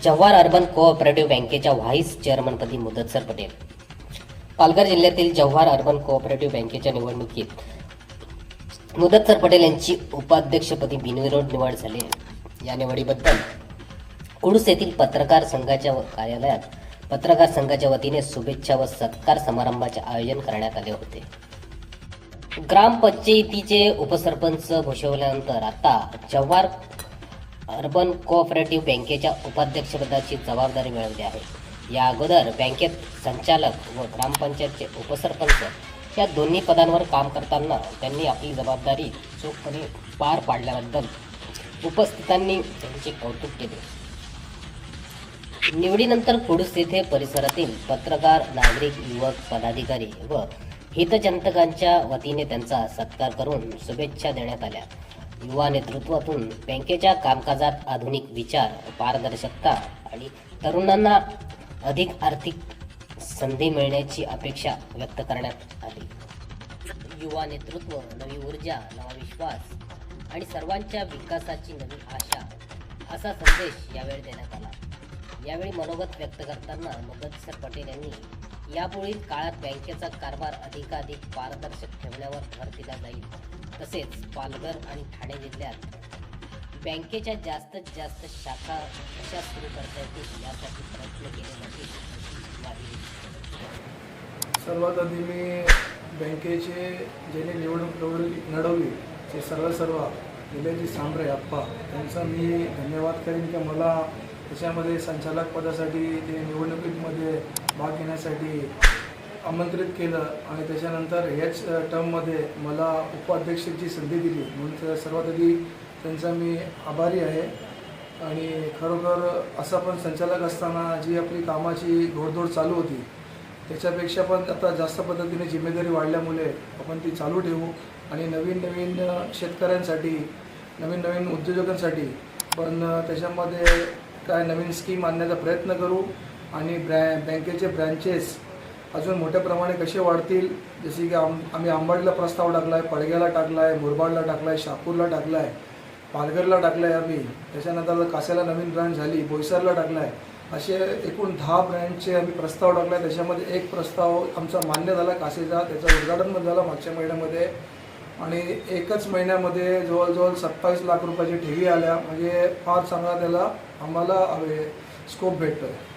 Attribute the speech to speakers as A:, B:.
A: Jawhar urban cooperative बँकेच्या vice चेअरमनपदी मुदतसर Patel. Palghar जिल्ह्यातील Jawhar urban cooperative बँकेच्या निवडणुकीत मुदतसर पटेल यांची उपाध्यक्षपदी बिनविरोध निवड झाली. या निवडीबद्दल कुडूस येथील पत्रकार संघाच्या कार्यालयात पत्रकार संघाच्या वतीने शुभेच्छा व सत्कार समारंभाचे आयोजन करण्यात आले होते. ग्रामपंचायतीचे उपसरपंच भूषवल्यानंतर आता जव्हार अर्बन कोऑपरेटिव्ह बँकेच्या उपाध्यक्षपदाची जबाबदारी मिळवली आहे. या अगोदर बँकेत संचालक व ग्रामपंचायतचे उपसरपंच या दोन्ही पदांवर काम करताना त्यांनी आपली जबाबदारी चोखपणे पार पाडल्याबद्दल उपस्थितांनी त्यांचे कौतुक केले. निवडीनंतर कुडूस येथे परिसरातील पत्रकार, नागरिक, युवक, पदाधिकारी व हितचिंतकांच्या वतीने त्यांचा सत्कार करून शुभेच्छा देण्यात आल्या. युवा नेतृत्वातून बँकेच्या कामकाजात आधुनिक विचार, पारदर्शकता आणि तरुणांना अधिक आर्थिक संधी मिळण्याची अपेक्षा व्यक्त करण्यात आली. युवा नेतृत्व, नवी ऊर्जा, नवा विश्वास आणि सर्वांच्या विकासाची नवी आशा असा संदेश यावेळी देण्यात आला. यावेळी मनोगत व्यक्त करताना मुदतसर पटेल यांनी यापुढील काळात बँकेचा कारभार अधिकाधिक पारदर्शक ठेवण्यावर भर दिला जाईल. तसेच पालघर आणि ठाणे जिल्ह्यात बँकेच्या जास्तीत जास्त शाखा कशा सुरू करता येतील यासाठी प्रयत्न केले जातील.
B: सर्वात आधी मी बँकेचे ज्यांनी निवडणूक लढवली ते सर्व निलेजी सांबरे आप्पा त्यांचा मी धन्यवाद करेन की मला त्याच्यामध्ये संचालक पदासाठी ते निवडणुकीमध्ये भाग घेण्यासाठी आमंत्रित केलं आणि त्याच्यानंतर याच टर्ममध्ये मला उपाध्यक्षाची संधी दिली. म्हणून सर्वात आधी त्यांचा मी आभारी आहे. आणि खरोखर असा पण संचालक असताना जी आपली कामाची घोडदौड चालू होती त्याच्यापेक्षा पण आता जास्त पद्धतीने जिम्मेदारी वाढल्यामुळे आपण ती चालू ठेवू आणि नवीन शेतकऱ्यांसाठी, नवीन उद्योजकांसाठी पण त्याच्यामध्ये काय नवीन स्कीम आणण्याचा प्रयत्न करू आणि बँकेचे ब्रँचेस अजून मोठ्या प्रमाणे कसे वाढतील. जसे की आम्ही आंबाडला प्रस्ताव टाकला आहे, पडग्याला टाकला आहे, मुरबाडला टाकला आहे, शहापूरला टाकला आहे, पालघरला टाकला आहे आम्ही. त्याच्यानंतर कासेला नवीन ब्रँच झाली, बोईसरला टाकला आहे. असे एकूण 10 ब्रँचचे आम्ही प्रस्ताव टाकला आहे. त्याच्यामध्ये एक प्रस्ताव आमचा मान्य झाला कासेचा, त्याचा उद्घाटन पण झाला मागच्या महिन्यामध्ये आणि एकच महिन्यामध्ये जवळजवळ 27 लाख रुपयाची ठेवी आल्या. म्हणजे फार चांगला त्याला आम्हाला स्कोप भेटतो आहे.